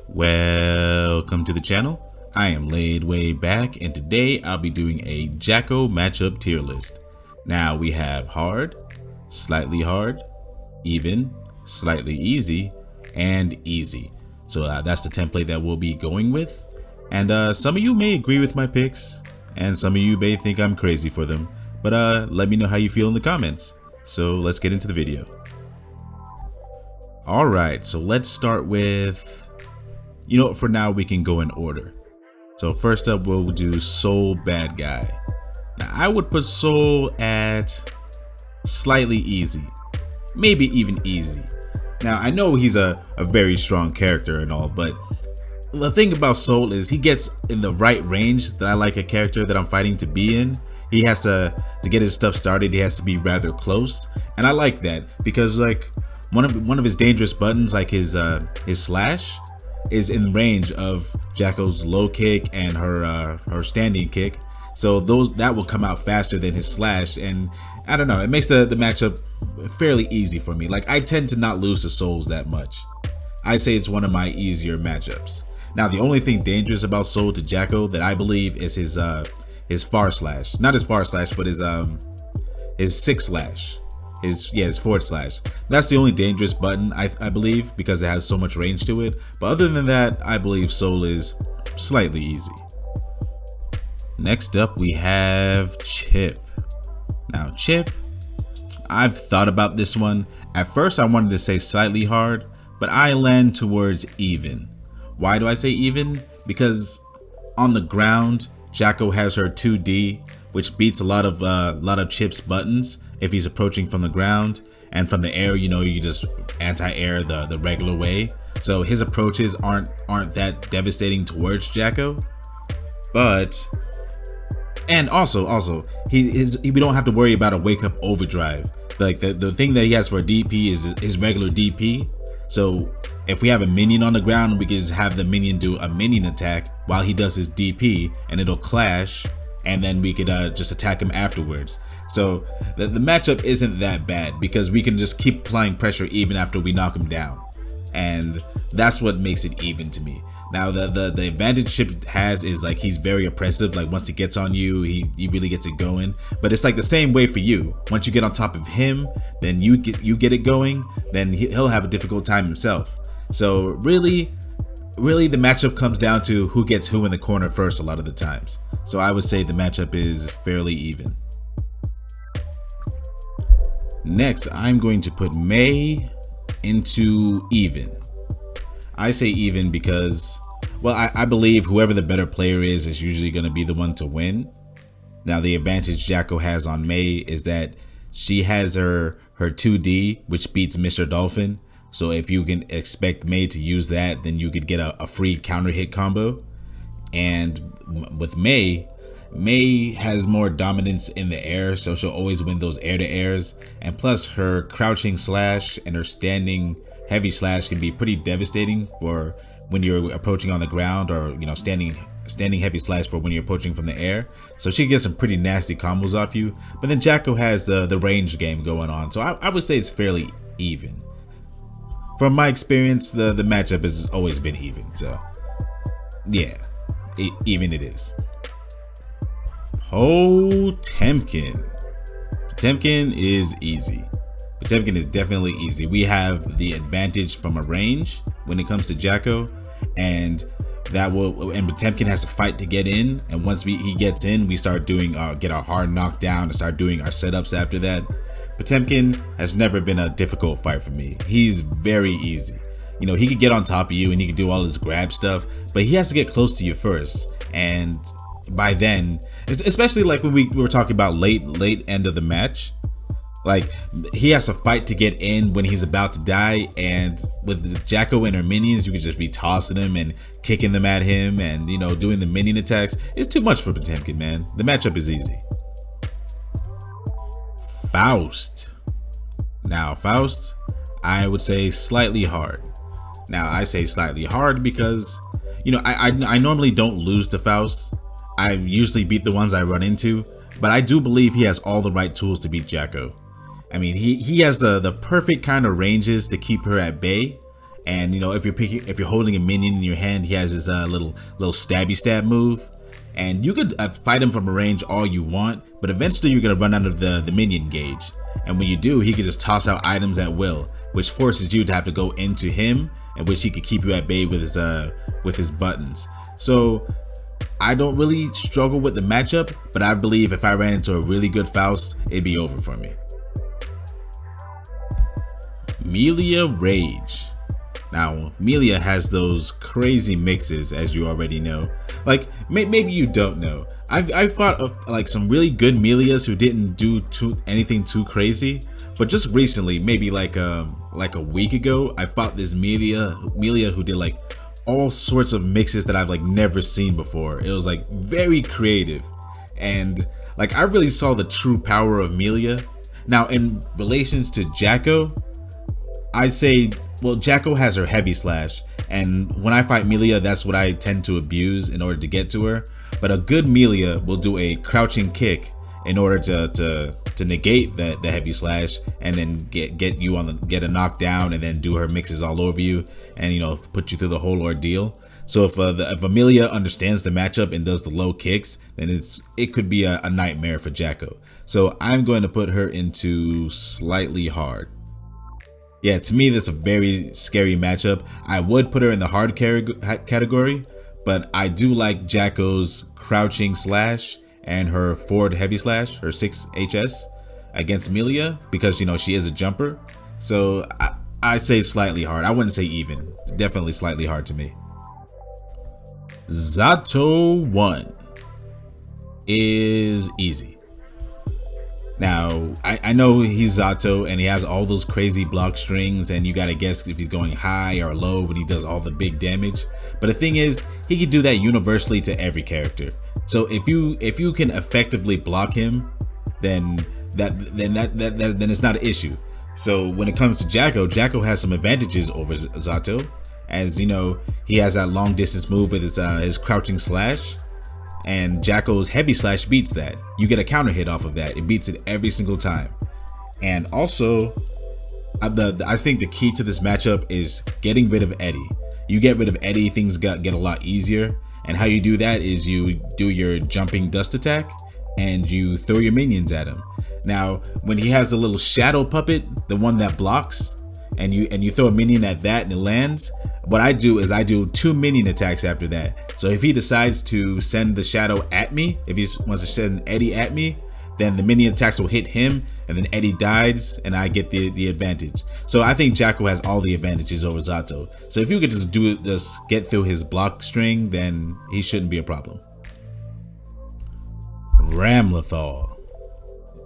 Welcome to the channel. I am Ladewaybac, and today I'll be doing a Jacko matchup tier list. Now we have hard, slightly hard, even, slightly easy, and easy. So that's the template that we'll be going with. And some of you may agree with my picks, and some of you may think I'm crazy for them. But let me know how you feel in the comments. So let's get into the video. Alright, so let's start with, for now we can go in order. So first up we'll do Soul Bad Guy. Now I would put Soul at slightly easy, maybe even easy. Now I know he's a very strong character and all, but the thing about Soul is he gets in the right range that I like a character that I'm fighting to be in. He has to get his stuff started, he has to be rather close, and I like that because like one of his dangerous buttons, like his slash, is in range of Jacko's low kick and her standing kick, so that will come out faster than his slash, and I don't know, it makes the matchup fairly easy for me. Like I tend to not lose to Souls that much. I say it's one of my easier matchups. Now the only thing dangerous about Soul to Jacko that I believe is his far slash, not his far slash, but his six slash. His forward slash. That's the only dangerous button I believe, because it has so much range to it. But other than that, I believe Soul is slightly easy. Next up we have Chip. Now Chip, I've thought about this one. At first I wanted to say slightly hard, but I land towards even. Why do I say even? Because on the ground, Jacko has her 2D, which beats a lot of Chip's buttons if he's approaching from the ground, and from the air, you just anti-air the regular way. So his approaches aren't that devastating towards Jacko. And also we don't have to worry about a wake up overdrive. Like the thing that he has for a DP is his regular DP. So if we have a minion on the ground, we can just have the minion do a minion attack while he does his DP, and it'll clash, and then we could just attack him afterwards. So the matchup isn't that bad because we can just keep applying pressure even after we knock him down, and that's what makes it even to me. Now the advantage Chip has is like he's very oppressive. Like once he gets on you, he really gets it going. But it's like the same way for you. Once you get on top of him, then you get it going. Then he'll have a difficult time himself. So really the matchup comes down to who gets who in the corner first a lot of the times. So I would say the matchup is fairly even. Next, I'm going to put May into even. I say even because, well, I believe whoever the better player is usually going to be the one to win. Now the advantage Jacko has on May is that she has her 2D, which beats Mr. Dolphin. So if you can expect May to use that, then you could get a free counter hit combo. And with May has more dominance in the air, so she'll always win those air to airs. And plus her crouching slash and her standing heavy slash can be pretty devastating for when you're approaching on the ground, or standing heavy slash for when you're approaching from the air. So she gets some pretty nasty combos off you. But then Jacko has the range game going on, so I would say it's fairly even. From my experience, the matchup has always been even, so yeah, even it is. Potemkin is easy. Potemkin is definitely easy. We have the advantage from a range when it comes to Jacko, and Potemkin has to fight to get in, and once he gets in, we start doing get our hard knockdown and start doing our setups after that. Potemkin has never been a difficult fight for me. He's very easy. He could get on top of you and he could do all his grab stuff, but he has to get close to you first, and by then, especially like when we were talking about late end of the match, like he has to fight to get in when he's about to die, and with Jacko and her minions, you could just be tossing him and kicking them at him and doing the minion attacks. It's too much for Potemkin, man. The matchup is easy. Faust. Now Faust, I would say slightly hard. Now I say slightly hard because I normally don't lose to Faust. I usually beat the ones I run into, but I do believe he has all the right tools to beat Jacko. I mean, he has the perfect kind of ranges to keep her at bay, And if you're holding a minion in your hand, he has his little stabby stab move, and you could fight him from a range all you want, but eventually you're gonna run out of the minion gauge. And when you do, he can just toss out items at will, which forces you to have to go into him, and which he could keep you at bay with his buttons. So I don't really struggle with the matchup, but I believe if I ran into a really good Faust, it'd be over for me. Melia Rage. Now, Melia has those crazy mixes, as you already know. Like, maybe you don't know. I've fought like some really good Melias who didn't do anything too crazy, but just recently, maybe like a week ago, I fought this Melia who did like all sorts of mixes that I've like never seen before. It was like very creative, and like I really saw the true power of Melia. Now, in relations to Jacko, I'd say, well, Jacko has her heavy slash, and when I fight Melia, that's what I tend to abuse in order to get to her. But a good Melia will do a crouching kick in order to negate the heavy slash, and then get a knockdown, and then do her mixes all over you, and put you through the whole ordeal. So if Amelia understands the matchup and does the low kicks, then it could be a nightmare for Jacko. So I'm going to put her into slightly hard. Yeah, to me, that's a very scary matchup. I would put her in the hard category, but I do like Jacko's crouching slash and her forward heavy slash, her 6 HS against Melia, because she is a jumper. So I say slightly hard. I wouldn't say even. Definitely slightly hard to me. Zato 1 is easy. Now, I know he's Zato and he has all those crazy block strings, and you gotta guess if he's going high or low when he does all the big damage. But the thing is, he can do that universally to every character. So if you can effectively block him, then it's not an issue. So when it comes to Jacko has some advantages over Zato, as he has that long distance move with his crouching slash. And Jacko's heavy slash beats that. You get a counter hit off of that. It beats it every single time. And also, I think the key to this matchup is getting rid of Eddie. You get rid of Eddie, things get a lot easier. And how you do that is you do your jumping dust attack and you throw your minions at him. Now, when he has a little shadow puppet, the one that blocks, and you throw a minion at that and it lands, what I do is I do 2 minion attacks after that. So if he decides to send the shadow at me, if he wants to send Eddie at me, then the minion attacks will hit him, and then Eddie dies and I get the advantage. So I think Jacko has all the advantages over Zato. So if you could just get through his block string, then he shouldn't be a problem. Ramlothal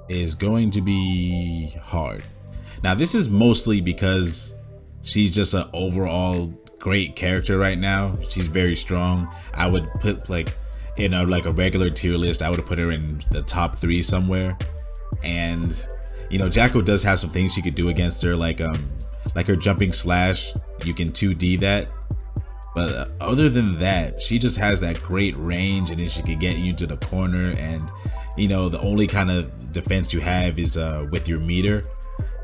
is going to be hard. Now, this is mostly because she's just an overall great character right now. She's very strong. I would put like in a regular tier list, I would put her in the top 3 somewhere. And Jacko does have some things she could do against her, like her jumping slash. You can 2D that. But other than that, she just has that great range, and then she can get you to the corner. And the only kind of defense you have is with your meter.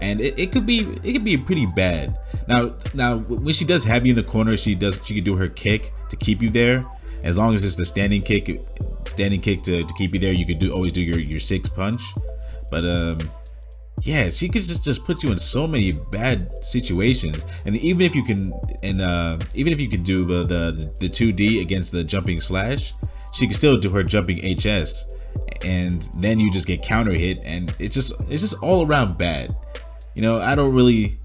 And it could be pretty bad. Now when she does have you in the corner, she can do her kick to keep you there. As long as it's the standing kick to keep you there, you could always do your 6 punch. But yeah, she could just put you in so many bad situations. And even if you can do the 2D against the jumping slash, she can still do her jumping HS, and then you just get counter hit, and it's just all around bad. I don't really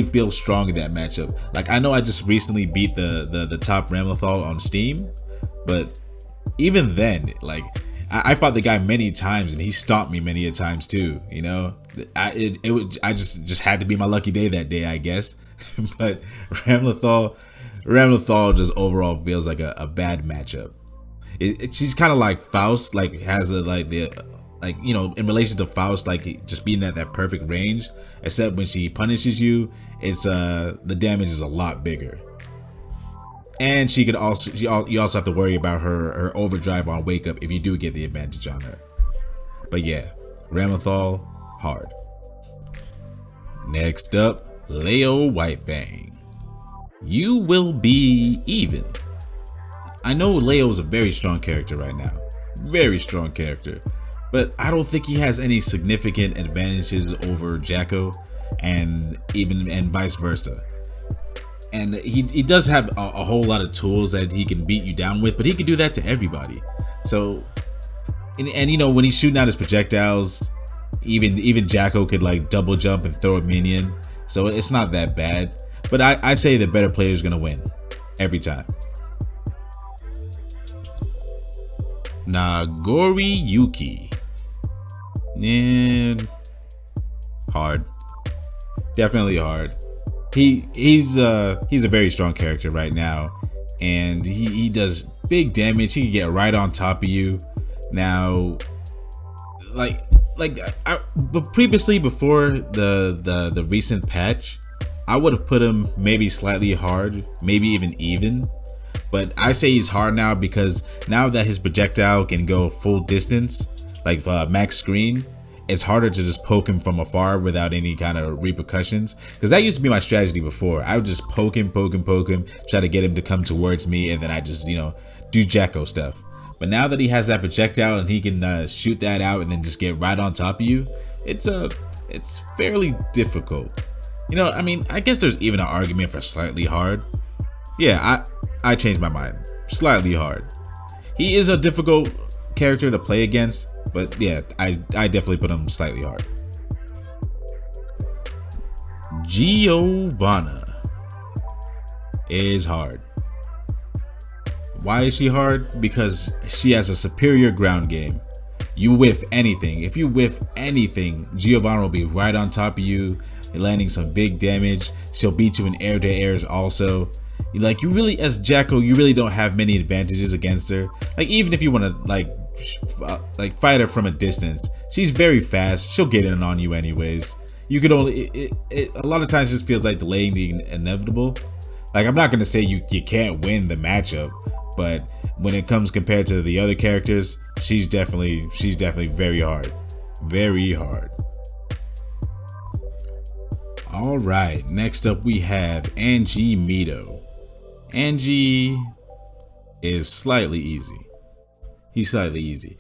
feel strong in that matchup. Like, I know I just recently beat the top Ramlothal on Steam, but even then, like, I fought the guy many times and he stomped me many a times too. I just had to be my lucky day that day, I guess. But Ramlothal just overall feels like a bad matchup. She's kind of like Faust, like has in relation to Faust, like just being at that perfect range, except when she punishes you, it's the damage is a lot bigger. And you also have to worry about her overdrive on wake up if you do get the advantage on her. But yeah, Ramlothal hard. Next up, Leo Whitefang. you will be even. I know Leo is a very strong character right now, very strong character, but I don't think he has any significant advantages over Jacko, and vice versa. And he does have a whole lot of tools that he can beat you down with, but he can do that to everybody. So, and you know, when he's shooting out his projectiles, even Jacko could like double jump and throw a minion. So it's not that bad. But I say the better player is gonna win every time. Nagori Yuki. Hard. Definitely hard. He's a very strong character right now, and he does big damage. He can get right on top of you. Now, but previously, before the recent patch, I would have put him maybe slightly hard, maybe even. But I say he's hard now because now that his projectile can go full distance, like max screen, it's harder to just poke him from afar without any kind of repercussions. Because that used to be my strategy before. I would just poke him, try to get him to come towards me, and then I just, you know, do Jacko stuff. But now that he has that projectile and he can shoot that out and then just get right on top of you, it's fairly difficult. You know, I mean, I guess there's even an argument for slightly hard. Yeah, I changed my mind. Slightly hard. He is a difficult character to play against, but yeah, I definitely put him slightly hard. Giovanna is hard. Why is she hard? Because she has a superior ground game. You whiff anything. If you whiff anything, Giovanna will be right on top of you, landing some big damage. She'll beat you in air-to-airs also. Like, you really, as Jacko, you really don't have many advantages against her. Like, even if you want to like fight her from a distance, she's very fast. She'll get in on you anyways. You could only a lot of times it just feels like delaying the inevitable. Like, I'm not gonna say you can't win the matchup, but when it comes compared to the other characters, she's definitely very hard. Very hard. All right, next up we have Angie Meadow. Angie is slightly easy. He's slightly easy.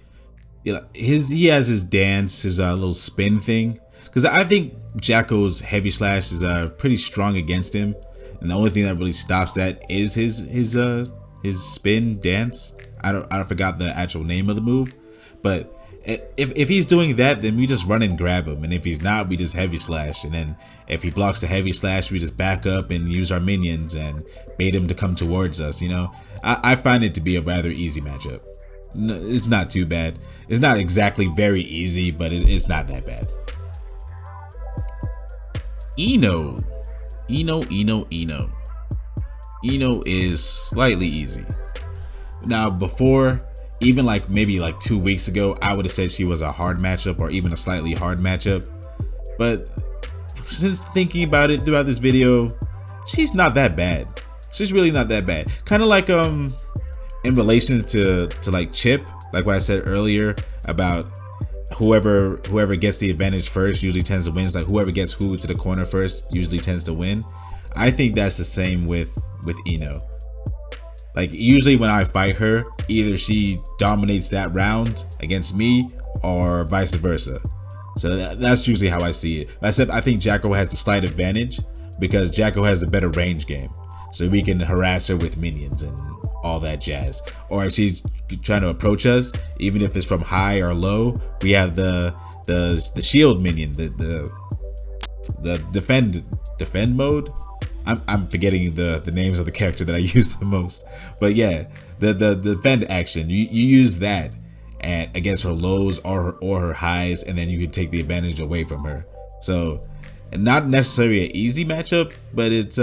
Yeah, he has his dance, his little spin thing. Because I think Jacko's heavy slash is pretty strong against him, and the only thing that really stops that is his spin dance. I forgot the actual name of the move, but if he's doing that, then we just run and grab him, and if he's not, we just heavy slash, and then if he blocks the heavy slash, we just back up and use our minions and bait him to come towards us. You know, I find it to be a rather easy matchup. No, it's not too bad. It's not exactly very easy, but it's not that bad. Eno is slightly easy. Now, before, even like maybe like 2 weeks ago, I would have said she was a hard matchup or even a slightly hard matchup. But since thinking about it throughout this video, she's not that bad. She's really not that bad. Kind of like in relation to like Chip, like what I said earlier about whoever gets the advantage first usually tends to win. It's like whoever gets who to the corner first usually tends to win. I think that's the same with Eno. Like, usually when I fight her, either she dominates that round against me or vice versa. So that's usually how I see it. Except I think Jacko has the slight advantage because Jacko has the better range game. So we can harass her with minions and all that jazz. Or if she's trying to approach us, even if it's from high or low, we have the shield minion, the defend mode. I'm forgetting the names of the character that I use the most, but yeah, the defend action, you use that against her lows or her highs, and then you can take the advantage away from her. So not necessarily an easy matchup, but it's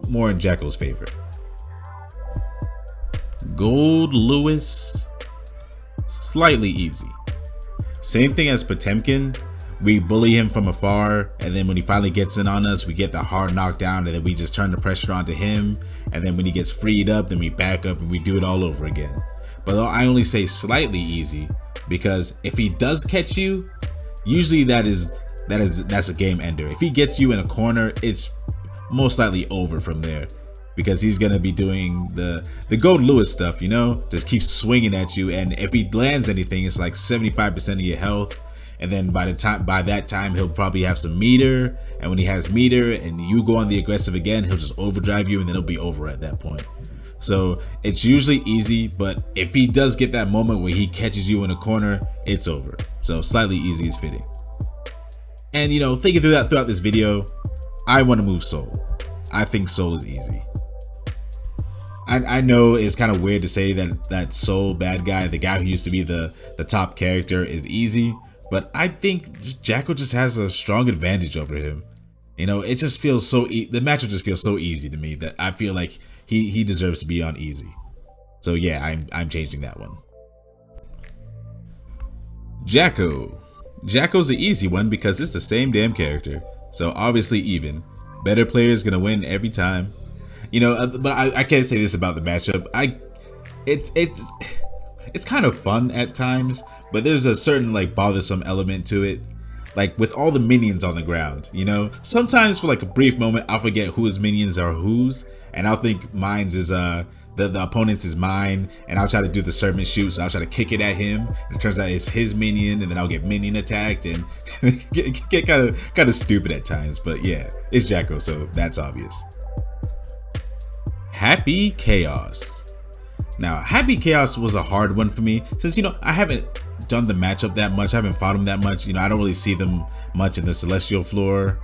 more in Jacko's favor. Gold Lewis, slightly easy. Same thing as Potemkin. We bully him from afar, and then when he finally gets in on us, we get the hard knockdown, and then we just turn the pressure onto him, and then when he gets freed up, then we back up and we do it all over again. But I only say slightly easy because if he does catch you, usually that's a game ender. If he gets you in a corner, it's most likely over from there, because he's gonna be doing the Gold Lewis stuff, you know, just keeps swinging at you, and if he lands anything, it's like 75% of your health, and then by that time he'll probably have some meter, and when he has meter and you go on the aggressive again, he'll just overdrive you, and then it'll be over at that point. So it's usually easy, but if he does get that moment where he catches you in a corner, it's over. So slightly easy is fitting. And you know, thinking throughout this video, I want to move Soul. I think Soul is easy. I know it's kind of weird to say that Soul bad guy, the guy who used to be the top character, is easy, but I think Jacko just has a strong advantage over him. You know, it just feels so the matchup just feels so easy to me that I feel like he deserves to be on easy. So yeah, I'm changing that one. Jacko's the easy one because it's the same damn character, so obviously even. Better player is gonna win every time. You know, but I can't say this about the matchup. It's kind of fun at times, but there's a certain like bothersome element to it. Like with all the minions on the ground, you know, sometimes for like a brief moment I'll forget whose minions are whose, and I'll think mine's is the opponent's is mine, and I'll try to do the serpent shoot, so I'll try to kick it at him, and it turns out it's his minion, and then I'll get minion attacked, and get kind of stupid at times. But yeah, it's Jacko, so that's obvious. Happy Chaos. Now, Happy Chaos was a hard one for me, since, you know, I haven't done the matchup that much, I haven't fought him that much, you know, I don't really see them much in the Celestial floor.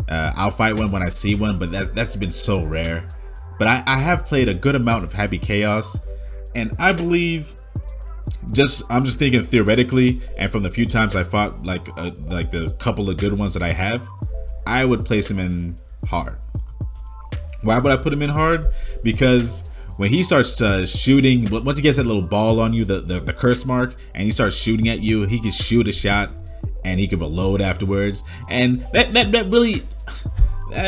I'll fight one when I see one, but that's been so rare. But I have played a good amount of Happy Chaos, and I believe, I'm just thinking theoretically, and from the few times I fought like the couple of good ones that I have, I would place him in hard. Why would I put him in hard? Because when he starts shooting, once he gets that little ball on you, the curse mark, and he starts shooting at you, he can shoot a shot and he can reload afterwards, and that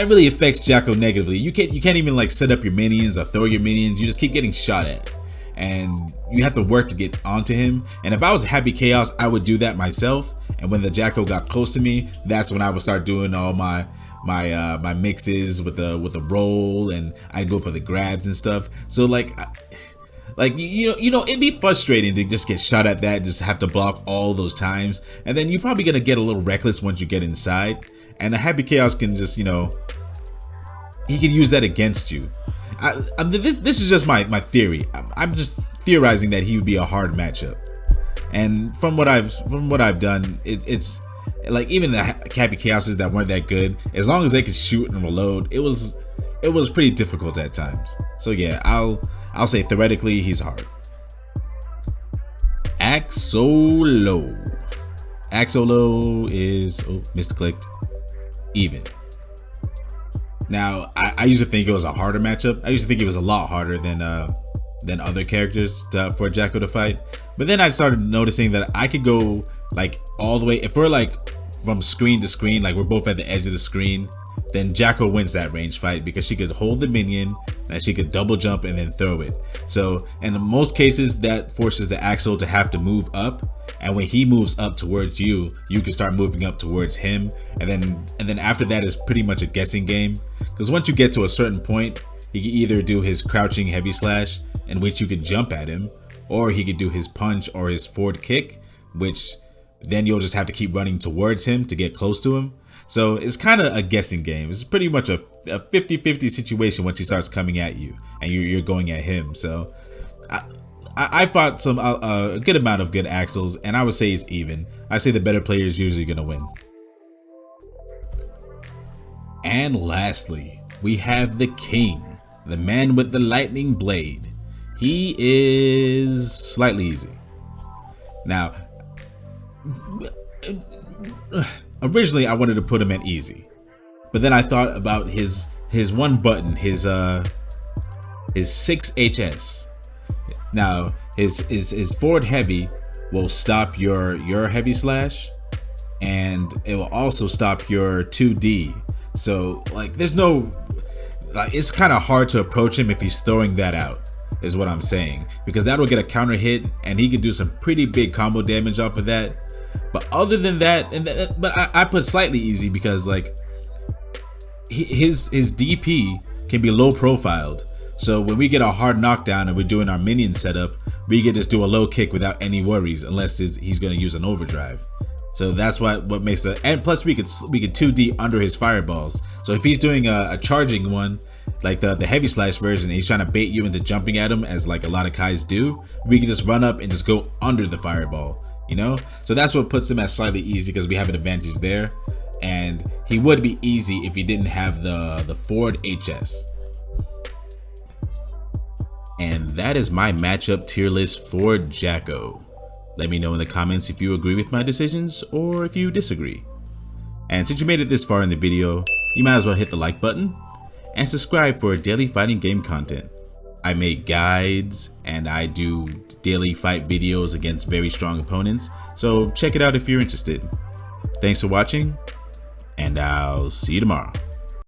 really affects Jacko negatively. You can't even like set up your minions or throw your minions. You just keep getting shot at, and you have to work to get onto him. And if I was Happy Chaos, I would do that myself. And when the Jacko got close to me, that's when I would start doing all my mixes with the roll, and I'd go for the grabs and stuff. So like you know, it'd be frustrating to just get shot at that, just have to block all those times, and then you're probably gonna get a little reckless once you get inside. And the Happy Chaos can just, you know, he can use that against you. This is just my theory. I'm just theorizing that he would be a hard matchup. And from what I've done, it's like even the Happy Chaoses that weren't that good, as long as they could shoot and reload, it was pretty difficult at times. So yeah, I'll say theoretically he's hard. Axolo is misclicked. Even. Now, I used to think it was a harder matchup. I used to think it was a lot harder than other characters for Jacko to fight. But then I started noticing that I could go like all the way. If we're like from screen to screen, like we're both at the edge of the screen, then Jacko wins that range fight because she could hold the minion and she could double jump and then throw it. So in most cases, that forces the Axel to have to move up. And when he moves up towards you, you can start moving up towards him, and then after that is pretty much a guessing game, because once you get to a certain point, he can either do his crouching heavy slash, in which you could jump at him, or he could do his punch or his forward kick, which then you'll just have to keep running towards him to get close to him. So it's kind of a guessing game. It's pretty much a 50-50 situation once he starts coming at you and you're going at him. So I fought a good amount of good Axels, and I would say it's even. I say the better player is usually going to win. And lastly, we have the king, the man with the lightning blade. He is slightly easy. Now, originally I wanted to put him at easy, but then I thought about his one button, his 6HS. Now his forward heavy will stop your heavy slash, and it will also stop your 2D. So like there's no, like, it's kind of hard to approach him if he's throwing that out, is what I'm saying, because that will get a counter hit and he can do some pretty big combo damage off of that. But other than that, but I put slightly easy because like his DP can be low profiled. So when we get a hard knockdown and we're doing our minion setup, we can just do a low kick without any worries, unless he's going to use an overdrive. So that's what makes it. And plus we could 2D under his fireballs. So if he's doing a charging one, like the heavy slash version, and he's trying to bait you into jumping at him, as like a lot of Kais do, we can just run up and just go under the fireball, you know? So that's what puts him at slightly easy, because we have an advantage there. And he would be easy if he didn't have the forward HS. And that is my matchup tier list for Jacko. Let me know in the comments if you agree with my decisions or if you disagree. And since you made it this far in the video, you might as well hit the like button and subscribe for daily fighting game content. I make guides and I do daily fight videos against very strong opponents, so check it out if you're interested. Thanks for watching, and I'll see you tomorrow.